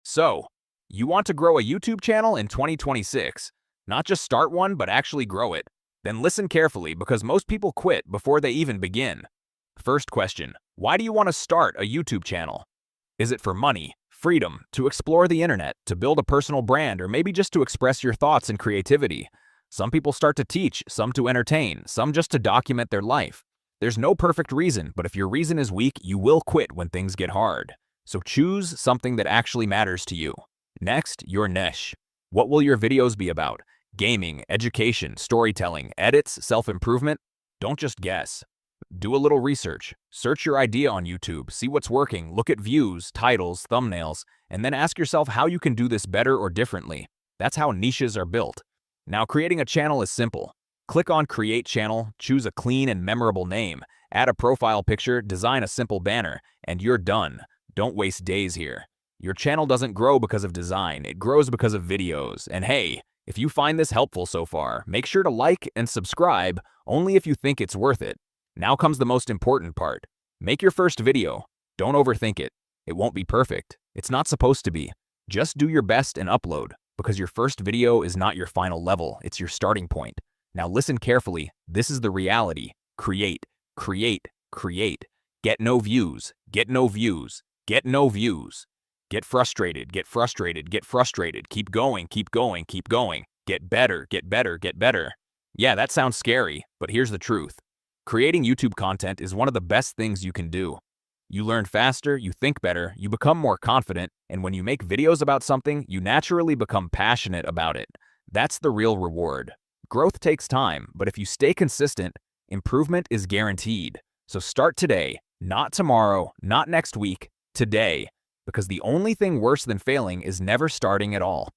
So, you want to grow a YouTube channel in 2026. Not just start one, but actually grow it. Then listen carefully because most people quit before they even begin. First question, why do you want to start a YouTube channel? Is it for money, freedom, to explore the internet, to build a personal brand, or maybe just to express your thoughts and creativity? Some people start to teach, some to entertain, some just to document their life. There's no perfect reason, but if your reason is weak, you will quit when things get hard. So choose something that actually matters to you. Next, your niche. What will your videos be about? Gaming, education, storytelling, edits, self-improvement? Don't just guess. Do a little research. Search your idea on YouTube, see what's working, look at views, titles, thumbnails, and then ask yourself how you can do this better or differently. That's how niches are built. Now, creating a channel is simple. Click on Create Channel, choose a clean and memorable name, add a profile picture, design a simple banner, and you're done. Don't waste days here. Your channel doesn't grow because of design, it grows because of videos. And hey, if you find this helpful so far, make sure to like and subscribe only if you think it's worth it. Now comes the most important part. Make your first video. Don't overthink it. It won't be perfect. It's not supposed to be. Just do your best and upload, because your first video is not your final level, it's your starting point. Now listen carefully. This is the reality. Create, create, create. Get no views, get no views, get no views. Get frustrated, get frustrated, get frustrated. Keep going, keep going, keep going. Get better, get better, get better. Yeah, that sounds scary, but here's the truth. Creating YouTube content is one of the best things you can do. You learn faster, you think better, you become more confident, and when you make videos about something, you naturally become passionate about it. That's the real reward. Growth takes time, but if you stay consistent, improvement is guaranteed. So start today, not tomorrow, not next week, today. Because the only thing worse than failing is never starting at all.